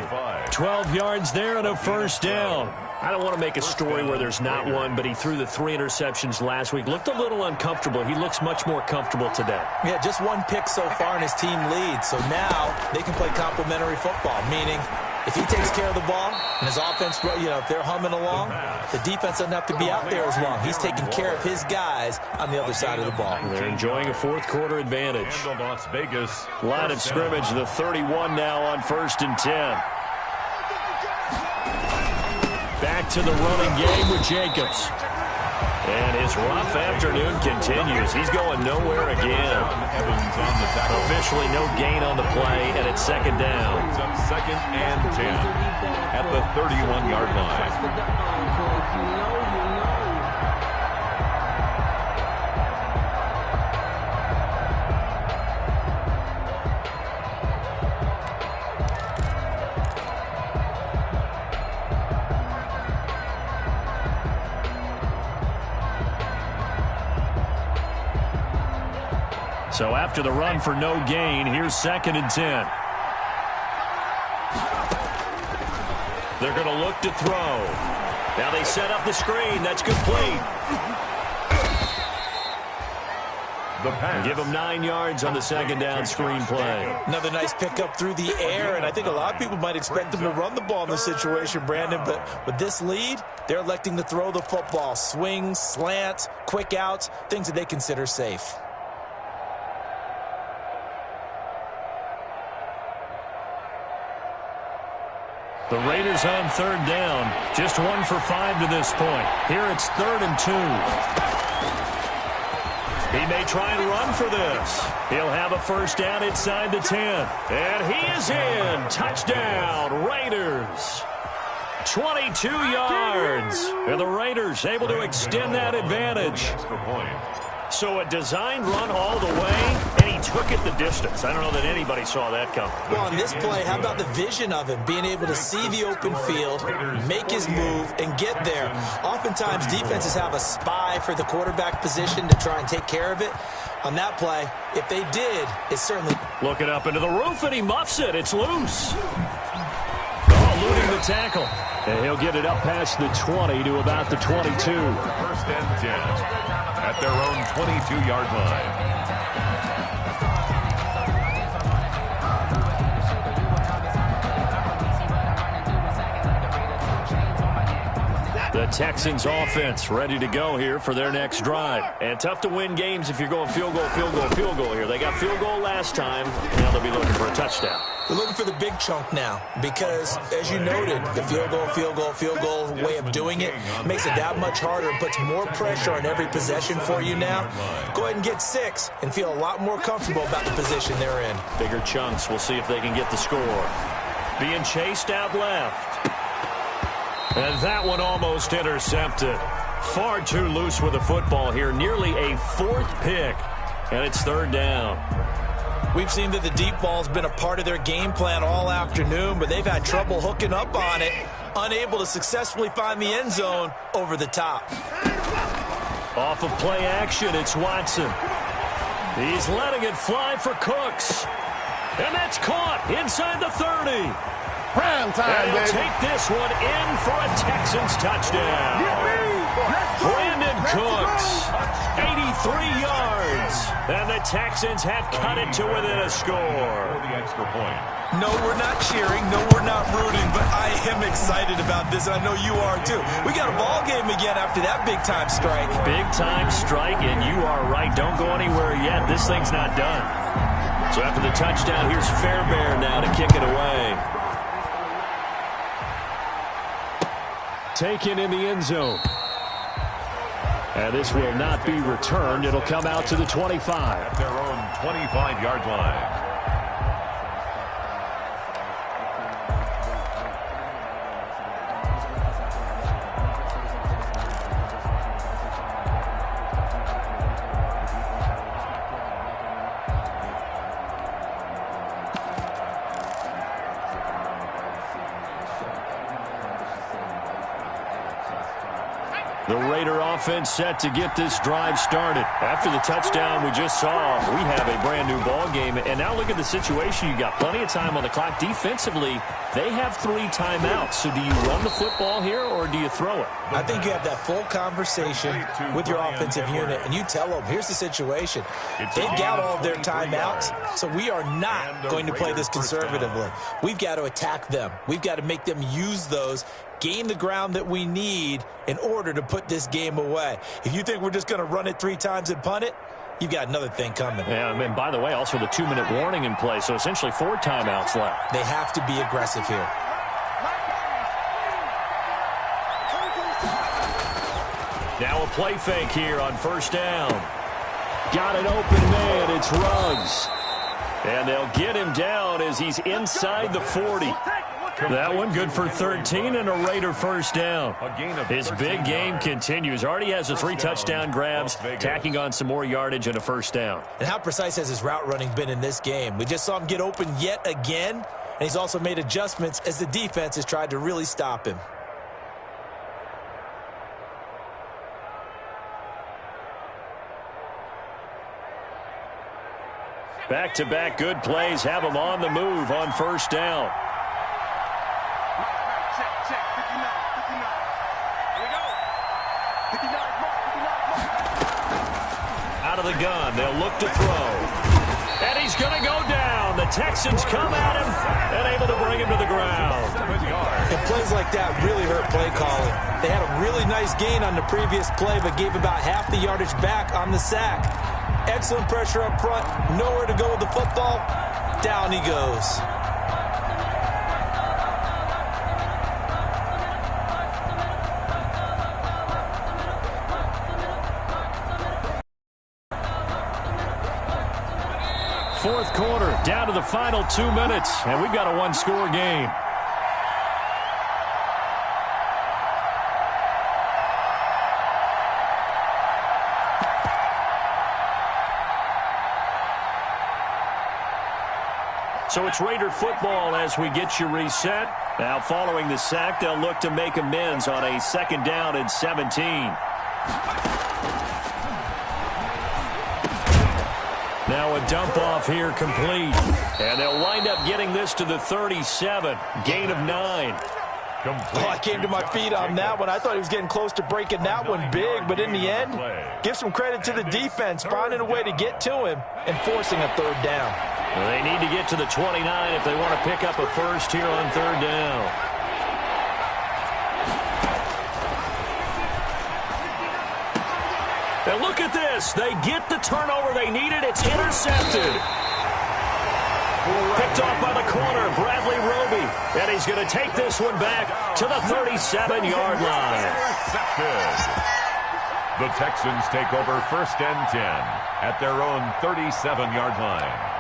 12 yards there and a 1st down. I don't want to make a story where there's not one, but he threw the 3 interceptions last week. Looked a little uncomfortable. He looks much more comfortable today. Yeah, just 1 pick so far, and his team leads. So now they can play complementary football, meaning if he takes care of the ball and his offense, if they're humming along, the defense doesn't have to be out there as long. He's taking care of his guys on the other side of the ball. They're enjoying a 4th quarter advantage. Las Vegas. Line of scrimmage, the 31 now on 1st and 10. Back to the running game with Jacobs. And his rough afternoon continues. He's going nowhere again. Officially no gain on the play, and it's 2nd down. Up 2nd and 10 at the 31-yard line. So after the run for no gain, here's 2nd and 10. They're going to look to throw. Now they set up the screen. That's complete. The pass. Give him 9 yards on the 2nd down screen play. Another nice pickup through the air, and I think a lot of people might expect them to run the ball in this situation, Brandon, but with this lead, they're electing to throw the football. Swings, slants, quick outs, things that they consider safe. The Raiders on 3rd down. Just 1 for 5 to this point. Here it's 3rd and 2. He may try and run for this. He'll have a 1st down inside the 10. And he is in. Touchdown, Raiders. 22 yards. And the Raiders able to extend that advantage. So a designed run all the way, and he took it the distance. I don't know that anybody saw that coming. Well, on this play, how about the vision of him, being able to see the open field, make his move, and get there. Oftentimes, defenses have a spy for the quarterback position to try and take care of it. On that play, if they did, it certainly... Looking up into the roof, and he muffs it. It's loose. Eluding the tackle. And he'll get it up past the 20 to about the 22. First and 10 at their own 22-yard line. The Texans offense ready to go here for their next drive. And tough to win games if you're going field goal, field goal, field goal here. They got field goal last time. Now they'll be looking for a touchdown. They're looking for the big chunk now because, as you noted, the field goal way of doing it makes it that much harder and puts more pressure on every possession for you now. Go ahead and get 6 and feel a lot more comfortable about the position they're in. Bigger chunks. We'll see if they can get the score. Being chased out left. And that one almost intercepted. Far too loose with the football here. Nearly a 4th pick. And it's 3rd down. We've seen that the deep ball's been a part of their game plan all afternoon, but they've had trouble hooking up on it, unable to successfully find the end zone over the top. Off of play action, it's Watson. He's letting it fly for Cooks. And that's caught inside the 30. Prime time, and he'll baby. take this one in for a Texans touchdown. Brandon Cooks, 83 yards. And the Texans have cut it to within a score. The extra point. No, we're not cheering. No, we're not rooting. But I am excited about this. I know you are, too. We got a ball game again after that big-time strike. Big-time strike, and you are right. Don't go anywhere yet. This thing's not done. So after the touchdown, here's Fairbairn now to kick it away. Taken in the end zone. And this will not be returned. It'll come out to the 25. At their own 25-yard line. The Raider offense set to get this drive started. After the touchdown we just saw, we have a brand new ball game. And now look at the situation. You got plenty of time on the clock. Defensively, they have 3 timeouts. So do you run the football here or do you throw it? I think you have that full conversation with your offensive unit, and you tell them, here's the situation. They've got all of their timeouts, so we are not going to play this conservatively. We've got to attack them. We've got to make them use those, gain the ground that we need in order to put this game away. If you think we're just going to run it 3 times and punt it, you've got another thing coming. Yeah, and by the way, also the 2-minute warning in play, so essentially 4 timeouts left. They have to be aggressive here. Now a play fake here on 1st down. Got an open man. It's Ruggs. And they'll get him down as he's inside the 40. That one good for 13 and a Raider 1st down. His big game continues. Already has the 3 touchdown grabs, tacking on some more yardage and a 1st down. And how precise has his route running been in this game? We just saw him get open yet again, and he's also made adjustments as the defense has tried to really stop him. Back-to-back good plays have him on the move on 1st down. Out of the gun, they'll look to throw. And he's going to go down. The Texans come at him and able to bring him to the ground. And plays like that really hurt play calling. They had a really nice gain on the previous play, but gave about half the yardage back on the sack. Excellent pressure up front. Nowhere to go with the football. Down he goes. Fourth quarter, down to the final 2 minutes, and we've got a 1-score game. So it's Raider football as we get you reset. Now following the sack, they'll look to make amends on a 2nd down and 17. Now a dump off here complete. And they'll wind up getting this to the 37. Gain of 9. I came to my feet on that one. I thought he was getting close to breaking that one big, but in the end, give some credit to the defense, finding a way to get to him and forcing a 3rd down. Well, they need to get to the 29 if they want to pick up a first here on 3rd down. And look at this. They get the turnover they needed. It's intercepted. Picked off by the corner, Bradley Roby. And he's going to take this one back to the 37-yard line. The Texans take over 1st and 10 at their own 37-yard line.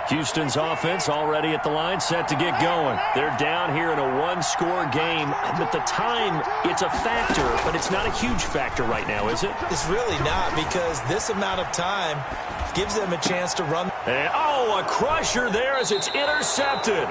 Houston's offense already at the line, set to get going. They're down here in a 1-score game. At the time, it's a factor, but it's not a huge factor right now, is it? It's really not, because this amount of time gives them a chance to run. And, a crusher there as it's intercepted.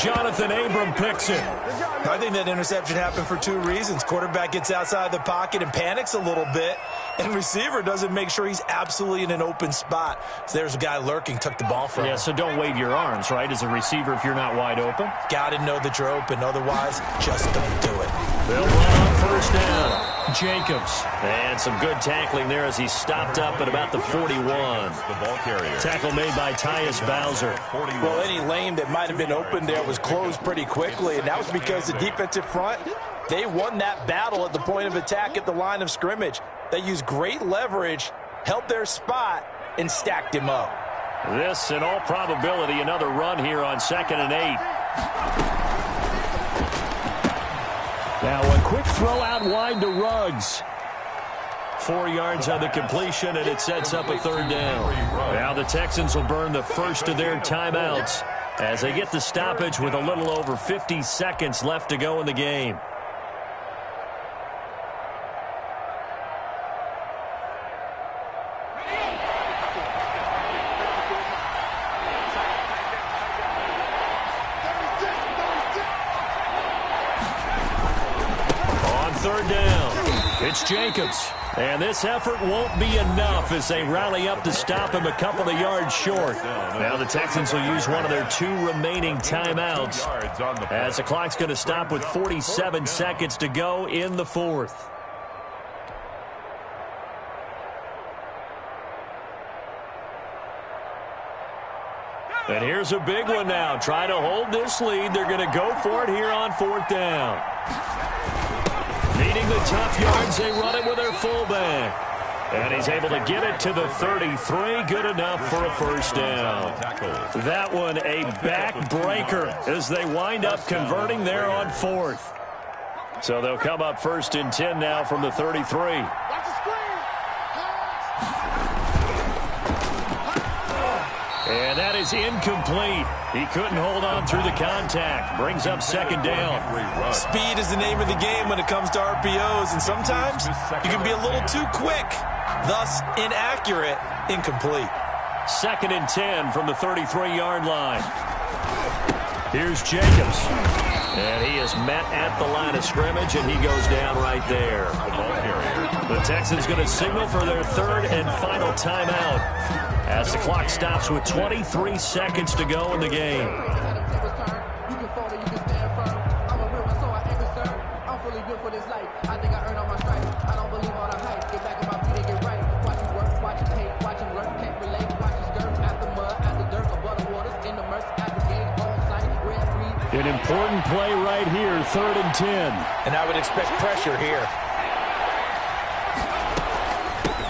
Jonathan Abram picks it. I think that interception happened for 2 reasons. Quarterback gets outside the pocket and panics a little bit, and receiver doesn't make sure he's absolutely in an open spot. So there's a guy lurking, took the ball from him. Yeah, so don't wave your arms, right, as a receiver if you're not wide open. Got to know that you're open. Otherwise, just don't do it. They'll run on 1st down. Jacobs. And some good tackling there as he stopped up at about the 41. The ball carrier. Tackle made by Tyus Bowser. Well, any lane that might have been open there was closed pretty quickly, and that was because the defensive front, they won that battle at the point of attack at the line of scrimmage. They used great leverage, held their spot, and stacked him up. This, in all probability, another run here on 2nd and 8. Now a quick throw out wide to Ruggs. 4 yards on the completion, and it sets up a 3rd down. Now the Texans will burn the first of their timeouts as they get the stoppage with a little over 50 seconds left to go in the game. On 3rd down, it's Jacobs. And this effort won't be enough as they rally up to stop him a couple of yards short. Now the Texans will use one of their 2 remaining timeouts as the clock's going to stop with 47 seconds to go in the 4th. And here's a big one now. Trying to hold this lead. They're going to go for it here on 4th down. Needing the tough yards, they run it with their fullback. And he's able to get it to the 33. Good enough for a 1st down. That one a backbreaker as they wind up converting there on 4th. So they'll come up 1st and 10 now from the 33. And that is incomplete. He couldn't hold on through the contact. Brings up 2nd down. Speed is the name of the game when it comes to RPOs, and sometimes you can be a little too quick, thus inaccurate, incomplete. 2nd and 10 from the 33-yard line. Here's Jacobs. And he is met at the line of scrimmage, and he goes down right there. The Texans going to signal for their 3rd and final timeout as the clock stops with 23 seconds to go in the game. An important play right here, 3rd and 10. And I would expect pressure here.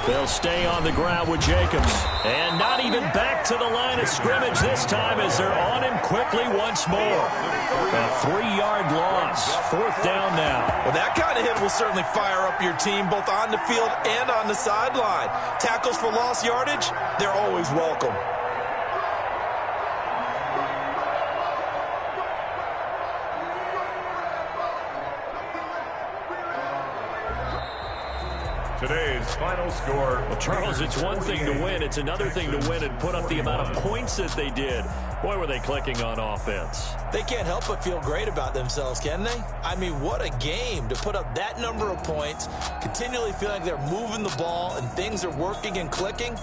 They'll stay on the ground with Jacobs. And not even back to the line of scrimmage this time as they're on him quickly once more. A 3-yard loss. 4th down now. Well, that kind of hit will certainly fire up your team both on the field and on the sideline. Tackles for lost yardage, they're always welcome. today's final score. Well, Charles, it's one thing to win. It's another thing to win and put up the amount of points that they did. Boy, were they clicking on offense. They can't help but feel great about themselves, can they? I mean, what a game to put up that number of points, continually feeling like they're moving the ball and things are working and clicking.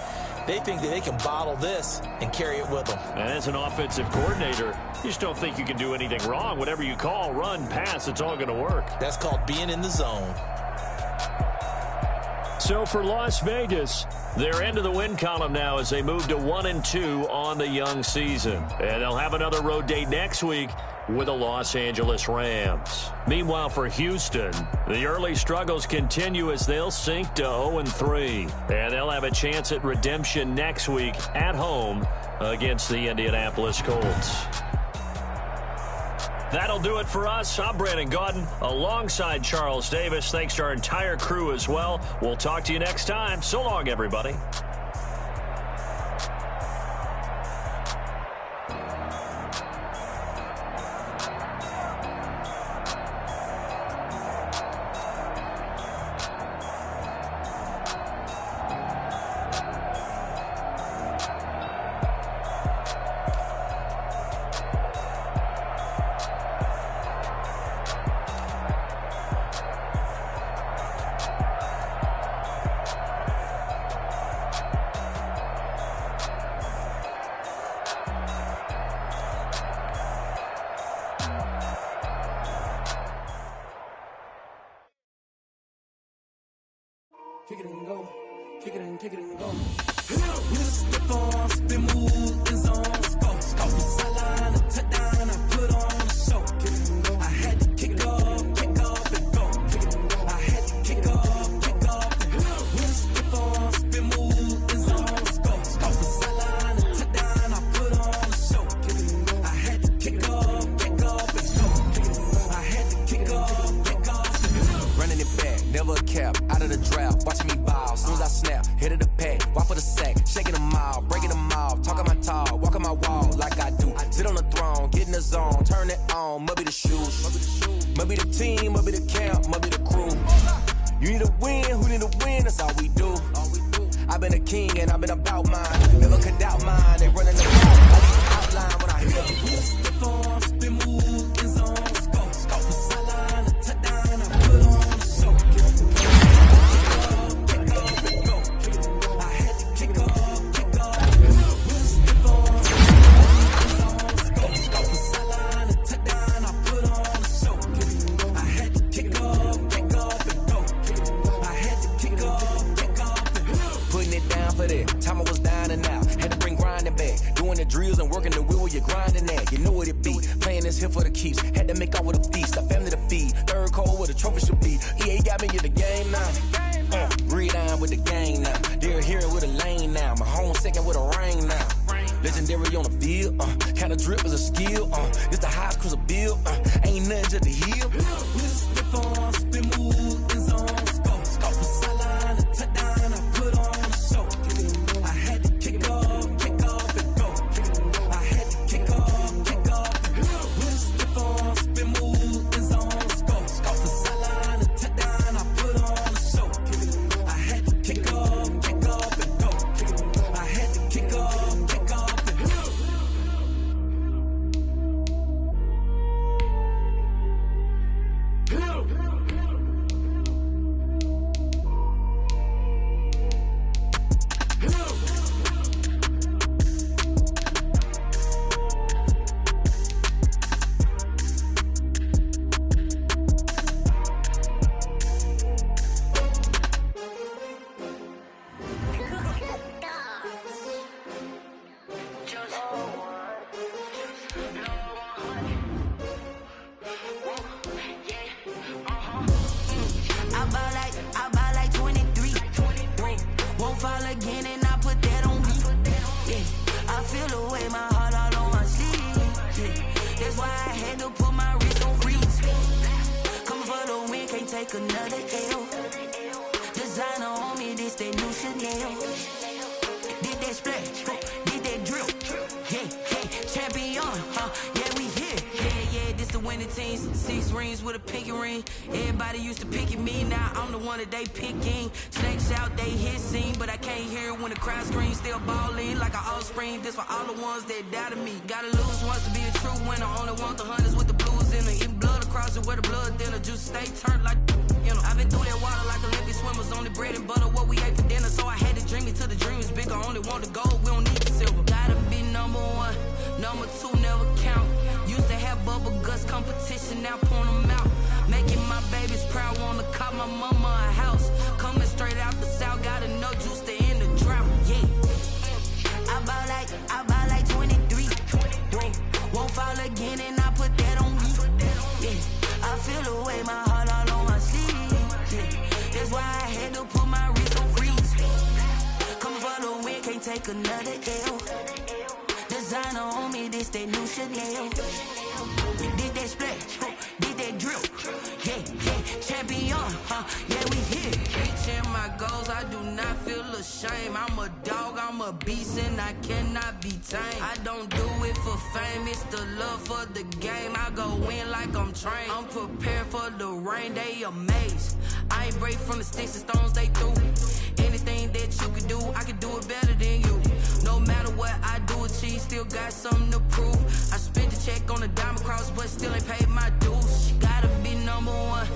They think that they can bottle this and carry it with them. And as an offensive coordinator, you just don't think you can do anything wrong. Whatever you call, run, pass, it's all going to work. That's called being in the zone. So for Las Vegas, they're into the win column now as they move to 1-2 on the young season. And they'll have another road date next week with the Los Angeles Rams. Meanwhile, for Houston, the early struggles continue as they'll sink to 0-3. And they'll have a chance at redemption next week at home against the Indianapolis Colts. That'll do it for us. I'm Brandon Gaudin alongside Charles Davis. Thanks to our entire crew as well. We'll talk to you next time. So long, everybody. Kick it and go. Kick it and kick it and go. With a stiff arm, spin move, in zone, go. Go from sideline to touchdown, I put on a show. Kick it and go. I had to kick off and go. Kick it and go. I had to kick off and go. With a stiff arm, spin move, in zone, go. Go from sideline to touchdown, I put on a show. Kick it and go. I had to kick off and go. Kick it and go. I had to kick off and go. Running it back, never a cap, out of the draft, watching me ball, soon as I snap, hit of the pack, walk for the sack, shaking them all, breaking them off, talking my talk, walking my wall like I do, sit on the throne, get in the zone, turn it on, must be the shoes, must be the team, must be the camp, must be the crew, you need a win, who need a win, that's all we do, I've been a king and I've been about mine, never could doubt mine, they running the route, I leave the outline when I hear you. Stiff arm, spin move, in zone, go. Go from sideline to touchdown, I put on a show. Time I was down and out, had to bring grinding back, doing the drills and working the wheel where you're grinding at. You know what it be, playing this here for the keeps. Had to make off with a feast, a family to feed. Third cold where the trophy should be. EA got me in the game now. Read on with the game now. They're here with a lane now. My home second with a ring now. Legendary on the field, kind of drip is a skill. It's the highest cruiser bill. Ain't nothing just to heal. Stiff arm, spin move, in zone, go. Go from sideline to touchdown, I put on a show. I had to kick off and go. I had to kick off and go. Stiff arm, spin move, in zone, go. Go from sideline to touchdown, I put on a show. I had to kick off and go. I had to kick off and go. Another L. Designer on me, this that new Chanel. Did that splash, did that drill. Yeah, champion, yeah, we here. Yeah, this the winning team. 6 rings with a pinky ring. Everybody used to pick at me, now I'm the one that they picking. Snakes out, they hissing, but I can't hear when the crowd screams. Still balling like an offspring. This for all the ones that doubted me. Gotta lose once to be a true winner. Only want the hunters with the blues in it. Eating blood across it where the blood dinner. Juice stay turned like, you know. I've been through that water like Olympic swimmers. Only bread and butter, what we ate for dinner. So I had to dream it till the dream is bigger. Only want the gold, we don't need the silver. Gotta be number 1, number 2 never count. Used to have bubble guts competition, now point them out. Making my babies proud, wanna call my mama a house. Coming straight out the south, got enough juice to end the drought. Yeah, I bought like 23. Whoa, won't fall again, and I put that on me. Yeah, I feel the way, my heart all on my sleeve. Yeah, that's why I had to put my wrist on freeze. Coming for the win, can't take another L. Designer on me, this that new Chanel. Did that splash, did that drip. Yeah, champion, yeah, we here. Reaching my goals, I do not feel ashamed. I'm a dog, I'm a beast, and I cannot be tamed. I don't do it for fame, it's the love for the game. I go in like I'm trained. I'm prepared for the rain, they amazed. I ain't break from the sticks and stones they threw. Anything that you can do, I can do it better than you. No matter what I do achieve, still got something to prove. I spent the check on a diamond cross, but still ain't paid my dues. Gotta be number 1,